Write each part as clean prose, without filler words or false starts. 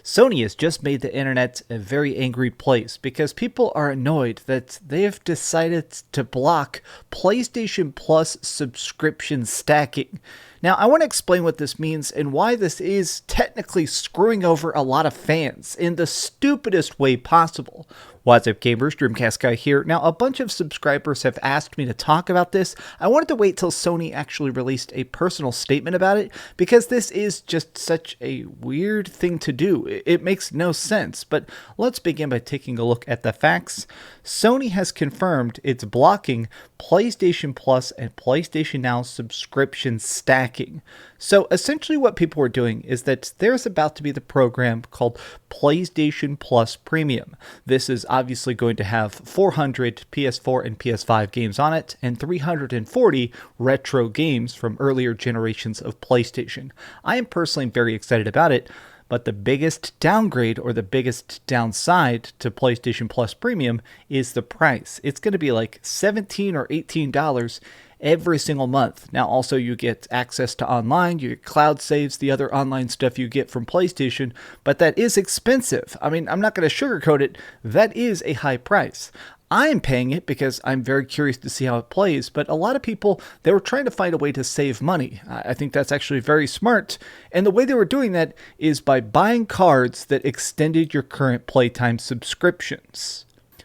Sony has just made the internet a very angry place because people are annoyed that they have decided to block PlayStation Plus subscription stacking. Now, I want to explain what this means and why this is technically screwing over a lot of fans in the stupidest way possible. What's up, gamers? DreamcastGuy here. Now, a bunch of subscribers have asked me to talk about this. I wanted to wait till Sony actually released a personal statement about it because this is just such a weird thing to do. It makes no sense, but let's begin by taking a look at the facts. Sony has confirmed it's blocking PlayStation Plus and PlayStation Now subscription stacking. So essentially what people are doing is that there's about to be the program called PlayStation Plus Premium. This is obviously going to have 400 PS4 and PS5 games on it and 340 retro games from earlier generations of PlayStation. I am personally very excited about it. But the biggest downgrade or the biggest downside to PlayStation Plus Premium is the price. It's going to be like $17 or $18 every single month. Now, also you get access to online, you get cloud saves, the other online stuff you get from PlayStation, but that is expensive. I mean, I'm not going to sugarcoat it. That is a high price. I am paying it because I'm very curious to see how it plays, but a lot of people, they were trying to find a way to save money. I think that's actually very smart, and the way they were doing that is by buying cards that extended your current playtime subscriptions.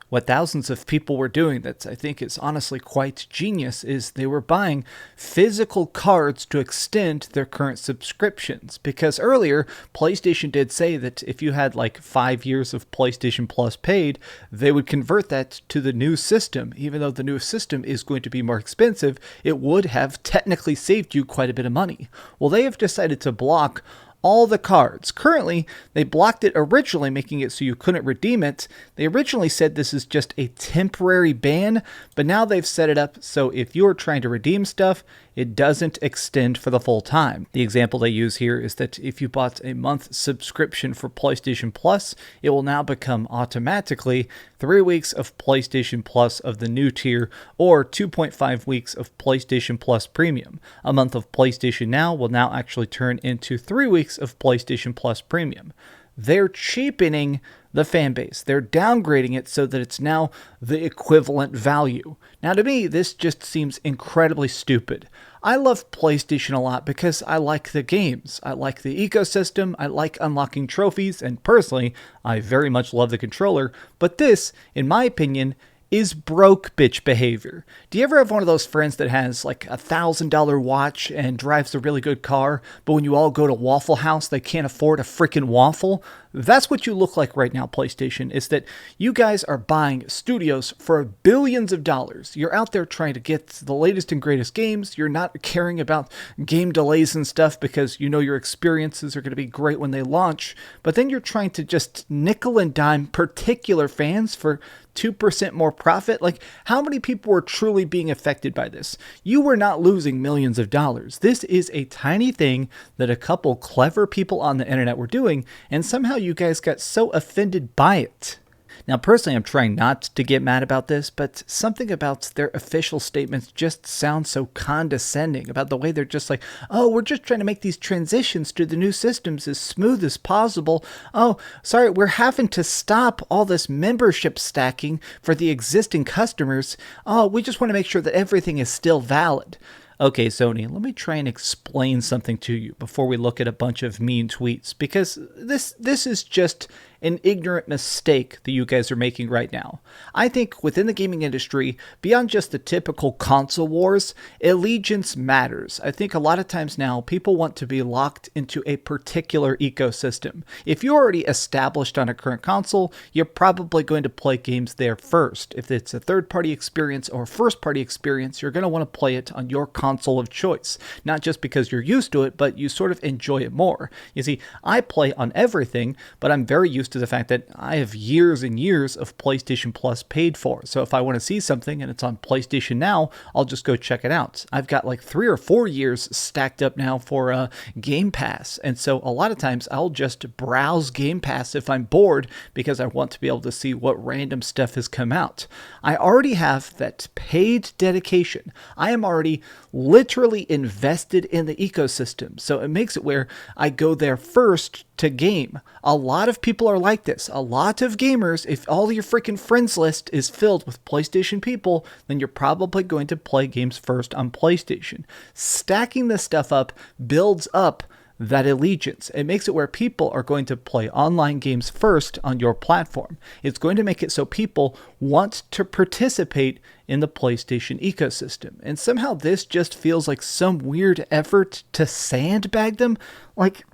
What thousands of people were doing that I think is honestly quite genius is they were buying physical cards to extend their current subscriptions. Because earlier, PlayStation did say that if you had like 5 years of PlayStation Plus paid, they would convert that to the new system. Even though the new system is going to be more expensive, it would have technically saved you quite a bit of money. Well, they have decided to block all the cards. Currently, they blocked it originally, making it so you couldn't redeem it. They originally said this is just a temporary ban, but now they've set it up so if you're trying to redeem stuff, it doesn't extend for the full time. The example they use here is that if you bought a month subscription for PlayStation Plus, it will now become automatically 3 weeks of PlayStation Plus of the new tier or 2.5 weeks of PlayStation Plus Premium. A month of PlayStation Now will now actually turn into 3 weeks of PlayStation Plus Premium. They're cheapening the fan base. They're downgrading it so that it's now the equivalent value. Now, to me, this just seems incredibly stupid. I love PlayStation a lot because I like the games. I like the ecosystem. I like unlocking trophies. And personally, I very much love the controller. But this, in my opinion, is broke bitch behavior. Do you ever have one of those friends that has like $1,000 watch and drives a really good car, but when you all go to Waffle House, they can't afford a freaking waffle? That's what you look like right now, PlayStation, is that you guys are buying studios for billions of dollars. You're out there trying to get the latest and greatest games. You're not caring about game delays and stuff because you know your experiences are going to be great when they launch. But then you're trying to just nickel and dime particular fans for 2% more profit. Like, how many people were truly being affected by this? You were not losing millions of dollars. This is a tiny thing that a couple clever people on the internet were doing, and somehow you guys got so offended by it. Now, personally, I'm trying not to get mad about this, but something about their official statements just sounds so condescending about the way they're just like, oh, we're just trying to make these transitions to the new systems as smooth as possible. Oh, sorry, we're having to stop all this membership stacking for the existing customers. Oh, we just want to make sure that everything is still valid. Okay, Sony, let me try and explain something to you before we look at a bunch of mean tweets, because this is just an ignorant mistake that you guys are making right now. I think within the gaming industry, beyond just the typical console wars, allegiance matters. I think a lot of times now, people want to be locked into a particular ecosystem. If you're already established on a current console, you're probably going to play games there first. If it's a third-party experience or first-party experience, you're going to want to play it on your console of choice. Not just because you're used to it, but you sort of enjoy it more. You see, I play on everything, but I'm very used to the fact that I have years and years of PlayStation Plus paid for. So if I want to see something and it's on PlayStation Now, I'll just go check it out. I've got like 3 or 4 years stacked up now for Game Pass. And so a lot of times I'll just browse Game Pass if I'm bored because I want to be able to see what random stuff has come out. I already have that paid dedication. I am already literally invested in the ecosystem. So it makes it where I go there first to game. A lot of people are like this. A lot of gamers, if all your freaking friends list is filled with PlayStation people, then you're probably going to play games first on PlayStation. Stacking this stuff up builds up that allegiance. It makes it where people are going to play online games first on your platform. It's going to make it so people want to participate in the PlayStation ecosystem. And somehow this just feels like some weird effort to sandbag them. Like,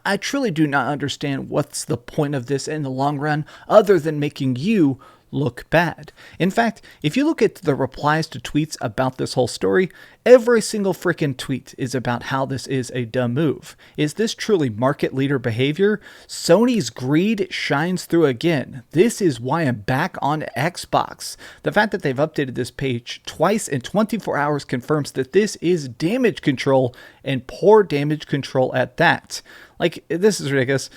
I truly do not understand what's the point of this in the long run other than making you look bad. In fact, if you look at the replies to tweets about this whole story, every single freaking tweet is about how this is a dumb move. Is this truly market leader behavior? Sony's greed shines through again. This is why I'm back on Xbox. The fact that they've updated this page twice in 24 hours confirms that this is damage control, and poor damage control at that. Like, this is ridiculous.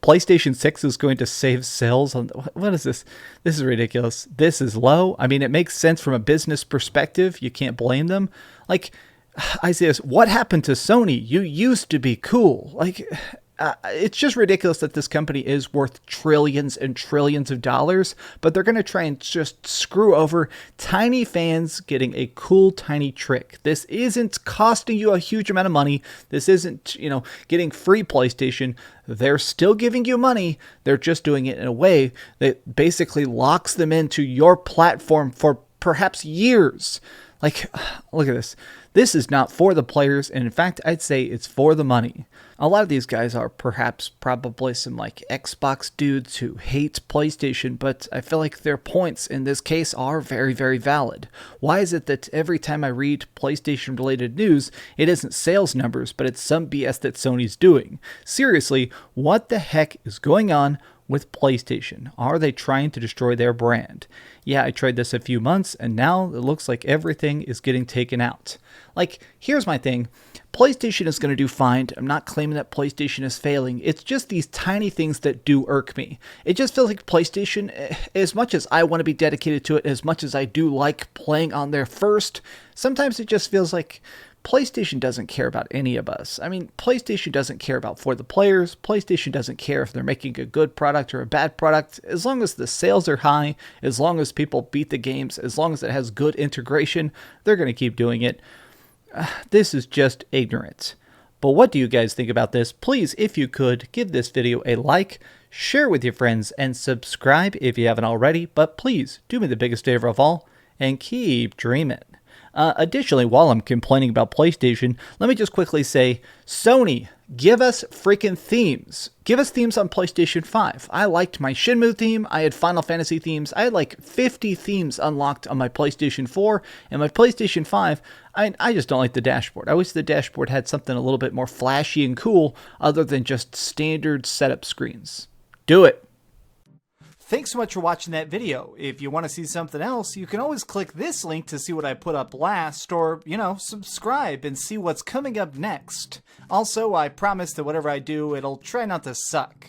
PlayStation 6 is going to save sales on... What is this? This is ridiculous. This is low. I mean, it makes sense from a business perspective. You can't blame them. Like, I say this, what happened to Sony? You used to be cool. Like... it's just ridiculous that this company is worth trillions and trillions of dollars, but they're going to try and just screw over tiny fans getting a cool tiny trick. This isn't costing you a huge amount of money. This isn't, getting free PlayStation. They're still giving you money. They're just doing it in a way that basically locks them into your platform for perhaps years. Like, look at this. This is not for the players, and in fact, I'd say it's for the money. A lot of these guys are probably some like Xbox dudes who hate PlayStation, but I feel like their points in this case are very, very valid. Why is it that every time I read PlayStation-related news, it isn't sales numbers, but it's some BS that Sony's doing? Seriously, what the heck is going on with PlayStation? Are they trying to destroy their brand? Yeah, I tried this a few months, and now it looks like everything is getting taken out. Like, here's my thing. PlayStation is going to do fine. I'm not claiming that PlayStation is failing. It's just these tiny things that do irk me. It just feels like PlayStation, as much as I want to be dedicated to it, as much as I do like playing on there first, sometimes it just feels like PlayStation doesn't care about any of us. I mean, PlayStation doesn't care about for the players. PlayStation doesn't care if they're making a good product or a bad product. As long as the sales are high, as long as people beat the games, as long as it has good integration, they're going to keep doing it. This is just ignorant. But what do you guys think about this? Please, if you could, give this video a like, share with your friends, and subscribe if you haven't already. But please, do me the biggest favor of all, and keep dreaming. Additionally, while I'm complaining about PlayStation, let me just quickly say, Sony, give us freaking themes. Give us themes on PlayStation 5. I liked my Shenmue theme. I had Final Fantasy themes. I had like 50 themes unlocked on my PlayStation 4. And my PlayStation 5, I just don't like the dashboard. I wish the dashboard had something a little bit more flashy and cool other than just standard setup screens. Do it. Thanks so much for watching that video. If you want to see something else, you can always click this link to see what I put up last, or, subscribe and see what's coming up next. Also, I promise that whatever I do, it'll try not to suck.